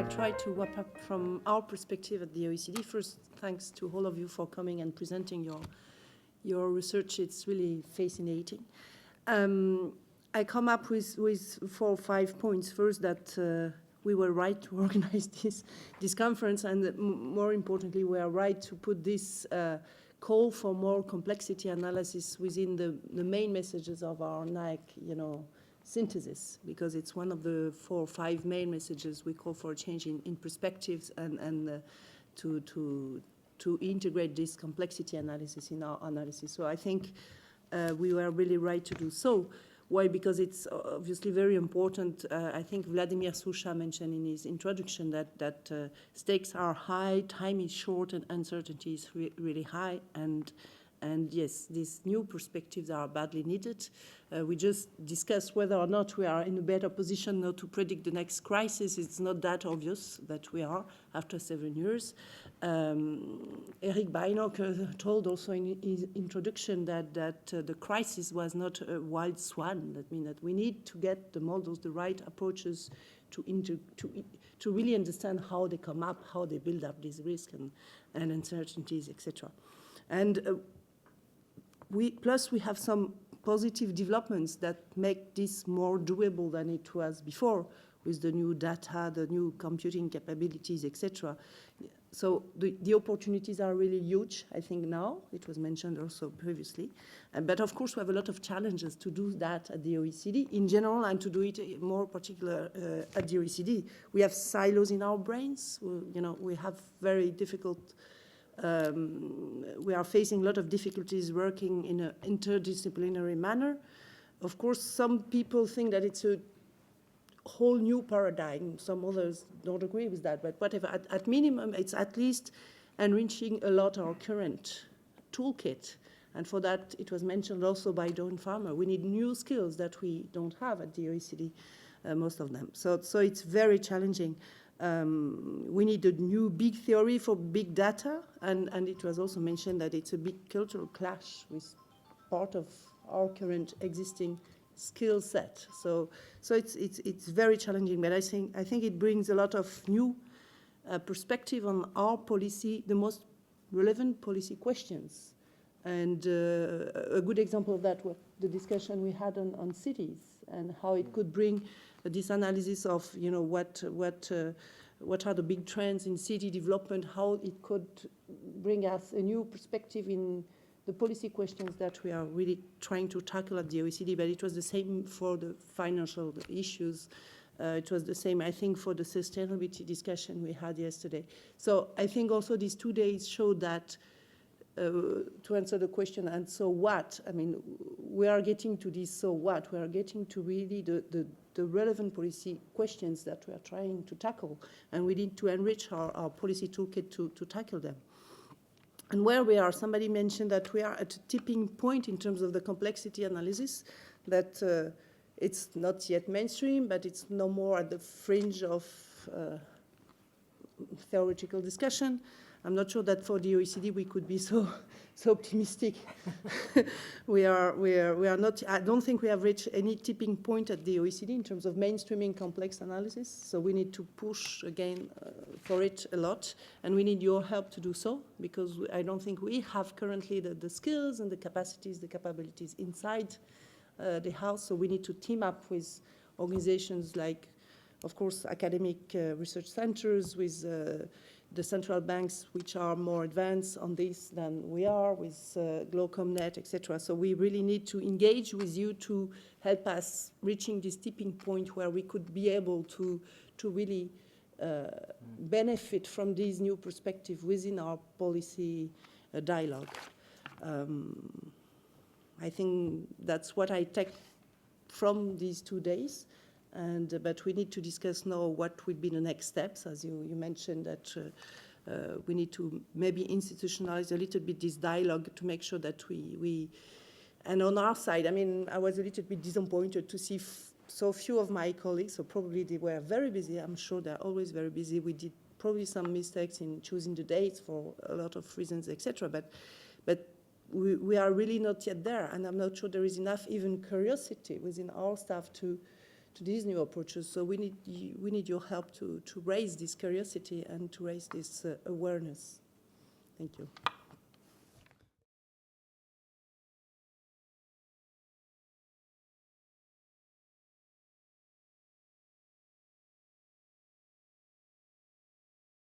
try to wrap up from our perspective at the OECD. First, thanks to all of you for coming and presenting your research. It's really fascinating. I come up with 4 or 5 points. First, that we were right to organize this conference, and more importantly, we are right to put this call for more complexity analysis within the main messages of our NAEC, synthesis, because it's one of the 4 or 5 main messages. We call for a change in perspectives and to integrate this complexity analysis in our analysis. So I think we were really right to do so. Why? Because it's obviously very important. I think Vladimir Sucha mentioned in his introduction that stakes are high, time is short, and uncertainty is really high. And yes, these new perspectives are badly needed. We just discussed whether or not we are in a better position now to predict the next crisis. It's not that obvious that we are after 7 years. Eric Beinock told also in his introduction that the crisis was not a wild swan. That means that we need to get the models, the right approaches to really understand how they come up, how they build up these risks and uncertainties, etc. And we have some positive developments that make this more doable than it was before, with the new data, the new computing capabilities, etc. So the opportunities are really huge, I think, now. It was mentioned also previously. But of course, we have a lot of challenges to do that at the OECD in general, and to do it more particular at the OECD. We have silos in our brains. We have very difficult we are facing a lot of difficulties working in an interdisciplinary manner. Of course, some people think that it's a whole new paradigm. Some others don't agree with that, but whatever. At minimum, it's at least enriching a lot our current toolkit. And for that, it was mentioned also by Dawn Farmer. We need new skills that we don't have at the OECD, most of them. So it's very challenging. We need a new big theory for big data, and it was also mentioned that it's a big cultural clash with part of our current existing skill set. So it's very challenging, but I think it brings a lot of new perspective on our policy, the most relevant policy questions. And a good example of that was the discussion we had on cities and how it could bring this analysis of what are the big trends in city development, how it could bring us a new perspective in the policy questions that we are really trying to tackle at the OECD. But it was the same for the financial issues. It was the same, I think, for the sustainability discussion we had yesterday. So I think also these 2 days showed that to answer the question, and so what? I mean, we are getting to this so what? We are getting to really the relevant policy questions that we are trying to tackle, and we need to enrich our policy toolkit to tackle them. And where we are, somebody mentioned that we are at a tipping point in terms of the complexity analysis, that it's not yet mainstream, but it's no more at the fringe of theoretical discussion. I'm not sure that for the OECD we could be so optimistic. we are not. I don't think we have reached any tipping point at the OECD in terms of mainstreaming complex analysis. So we need to push again for it a lot, and we need your help to do so, because I don't think we have currently the skills and the capacities, the capabilities inside the house. So we need to team up with organizations like, of course, academic research centers, with the central banks, which are more advanced on this than we are, with GlowComNet, etc. So we really need to engage with you to help us reaching this tipping point where we could be able to really benefit from these new perspectives within our policy dialogue. I think that's what I take from these 2 days. But we need to discuss now what would be the next steps, as you mentioned, that we need to maybe institutionalize a little bit this dialogue to make sure that we and on our side, I mean, I was a little bit disappointed to see so few of my colleagues, so probably they were very busy. I'm sure they're always very busy. We did probably some mistakes in choosing the dates for a lot of reasons, etc. But we are really not yet there, and I'm not sure there is enough even curiosity within our staff to to these new approaches. So we need your help to raise this curiosity and to raise this awareness. Thank you.